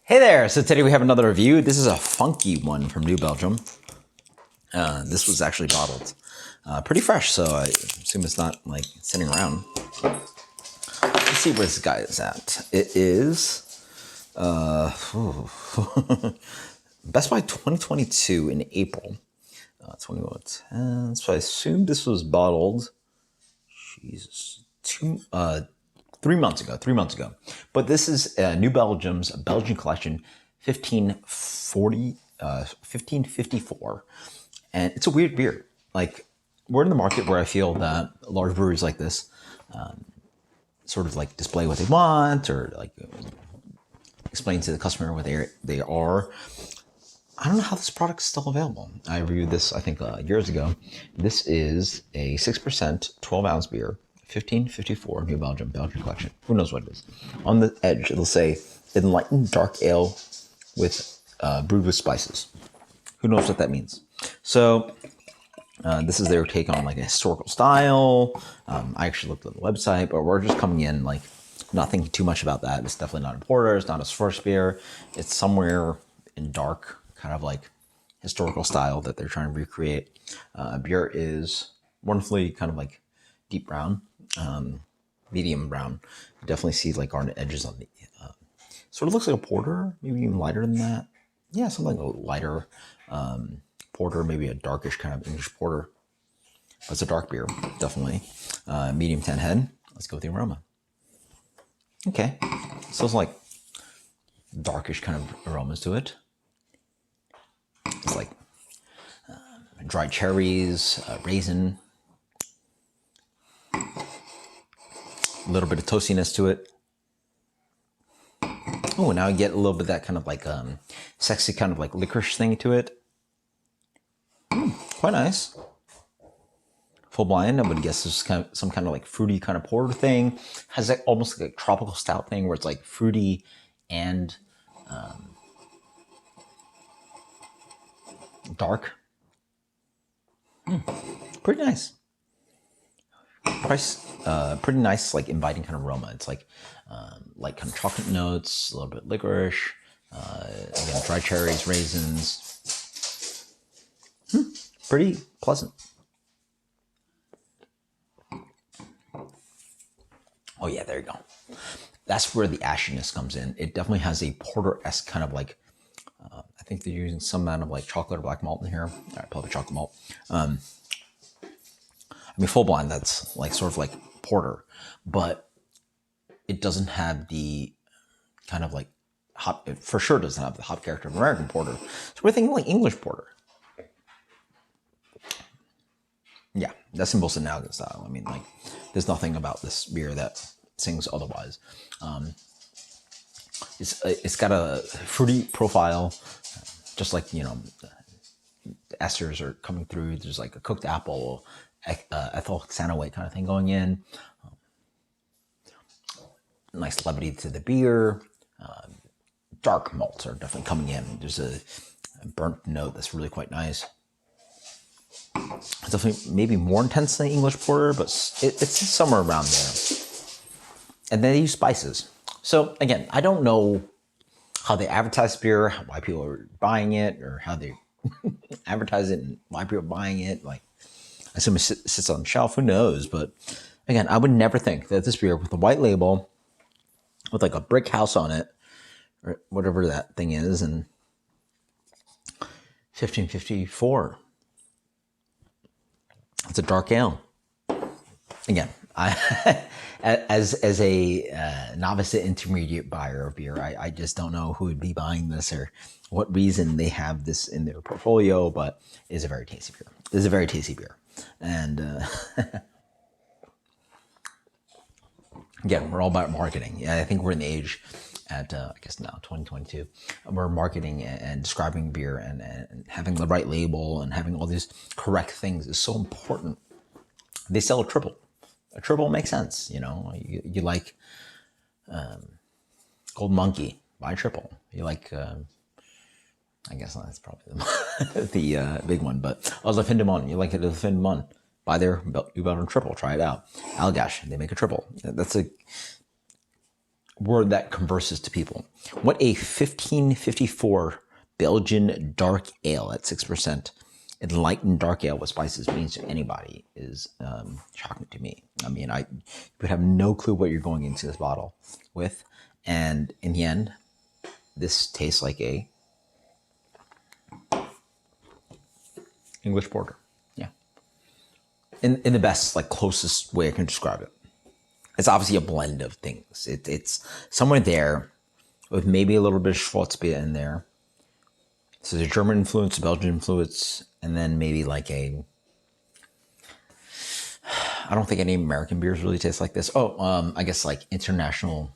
Hey there! So today we have another review. This is a funky one from New Belgium. This was actually bottled. Pretty fresh, so I assume it's not like sitting around. Let's see where this guy is at. It is Best Buy 2022 in April. 2110. So I assume this was bottled. Jesus. 3 months ago. But this is New Belgium's Belgian collection, 1554. And it's a weird beer. Like, we're in the market where I feel that large breweries like this sort of like display what they want or like explain to the customer what they are. I don't know how this product is still available. I reviewed this, I think, years ago. This is a 6%, 12-ounce beer. 1554 New Belgium collection. Who knows what it is? On the edge, it'll say enlightened dark ale with brewed with spices. Who knows what that means? So this is their take on like a historical style. I actually looked at the website, but we're just coming in like not thinking too much about that. It's definitely not a porter. It's not a first beer. It's somewhere in dark, kind of like historical style that they're trying to recreate. Beer is wonderfully kind of like deep brown. Medium brown. You definitely see like garnet edges on the sort of looks like a porter, maybe even lighter than that. Yeah, something like a lighter porter, maybe a darkish kind of English porter. But it's a dark beer, definitely. Medium 10 head. Let's go with the aroma. Okay, so it's like darkish kind of aromas to it. It's like dried cherries, raisin. A little bit of toastiness to it. Oh, now I get a little bit of that kind of like sexy kind of like licorice thing to it. Quite nice. Full blind, I would guess this is kind of some kind of like fruity kind of porter thing. Has like almost like a tropical stout thing where it's like fruity and dark. Pretty nice. Price, pretty nice, like inviting kind of aroma. It's like kind of chocolate notes, a little bit licorice, again, dry cherries, raisins. Pretty pleasant. Oh yeah, there you go. That's where the ashiness comes in. It definitely has a porter-esque kind of like, I think they're using some amount of like chocolate or black malt in here. All right, probably chocolate malt. I mean, full blind, that's like sort of like porter, but it doesn't have the kind of like hop, it for sure doesn't have the hop character of American porter. So we're thinking like English porter. Yeah, that's in Boston Nalgin style. I mean, like, there's nothing about this beer that sings otherwise. It's got a fruity profile, just like, you know, the esters are coming through. There's like a cooked apple, ethyl hexanoate kind of thing going in. Nice levity to the beer. Dark malts are definitely coming in. There's a burnt note that's really quite nice. It's definitely maybe more intense than English porter, but it's somewhere around there. And then they use spices. So again, I don't know how they advertise beer, why people are buying it, or how they advertise it and why people are buying it. Like, I assume it sits on the shelf, who knows? But again, I would never think that this beer with a white label, with like a brick house on it, or whatever that thing is, and 1554. It's a dark ale. Again, as a novice to intermediate buyer of beer, I just don't know who would be buying this or what reason they have this in their portfolio, but it is a very tasty beer. This is a very tasty beer. And again, we're all about marketing. Yeah, I think we're in the age at, I guess now, 2022, we're marketing and describing beer and having the right label and having all these correct things is so important. They sell a triple. A triple makes sense, you know. You like Gold Monkey, buy a triple. You like, I guess that's probably the big one, but La Fin du Monde, you like it, La Fin du Monde, buy their New Belgium triple, try it out. Allagash, they make a triple. That's a word that converses to people. What a 1554 Belgian dark ale at 6%, enlightened dark ale with spices means to anybody is shocking to me. I mean, I would have no clue what you're going into this bottle with. And in the end, this tastes like a English porter. Yeah. In the best, like closest way I can describe it. It's obviously a blend of things. It's somewhere there with maybe a little bit of Schwarzbier in there. So the German influence, Belgian influence, and then maybe like I don't think any American beers really taste like this. Oh, I guess like international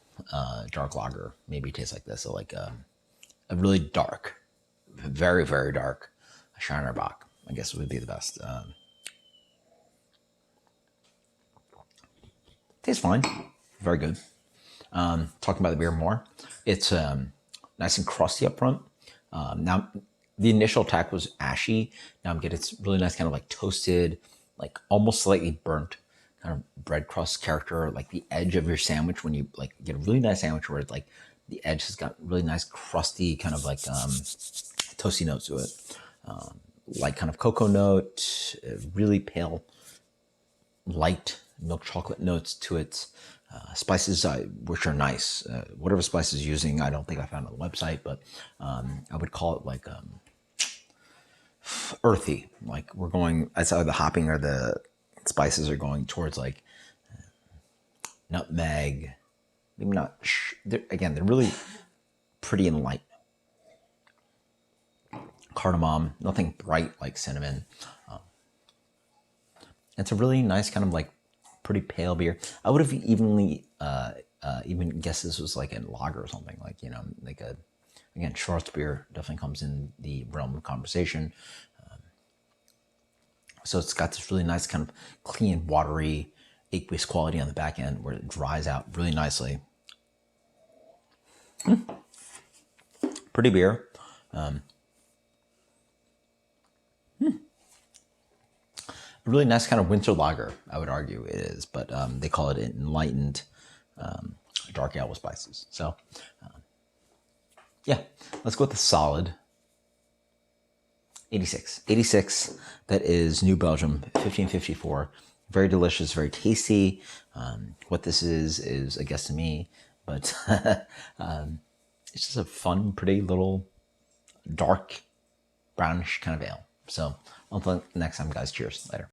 dark lager maybe tastes like this. So like a really dark, very, very dark Shiner Bock, I guess would be the best. Tastes fine. Very good. Talking about the beer more. It's nice and crusty up front. Now, the initial attack was ashy. Now I'm getting it's really nice, kind of like toasted, like almost slightly burnt, kind of bread crust character, like the edge of your sandwich when you like get a really nice sandwich where it's like the edge has got really nice crusty kind of like toasty notes to it, like kind of cocoa note, really pale, light milk chocolate notes to it. Spices which are nice. Whatever spices using, I don't think I found on the website, but I would call it like earthy. Like we're going, that's how the hopping or the spices are going towards like nutmeg. Maybe not. Again, they're really pretty and light. Cardamom, nothing bright like cinnamon. It's a really nice kind of like pretty pale beer. I would have even guessed this was like a lager or something, like, you know, like a, again, Schwarzbier definitely comes in the realm of conversation. So it's got this really nice kind of clean, watery, aqueous quality on the back end where it dries out really nicely. Pretty beer. A really nice kind of winter lager, I would argue it is, but they call it an enlightened dark ale with spices. So, yeah, let's go with the solid 86. 86, that is New Belgium, 1554. Very delicious, very tasty. What this is a guess to me, but it's just a fun, pretty little dark, brownish kind of ale. So until next time, guys, cheers. Later.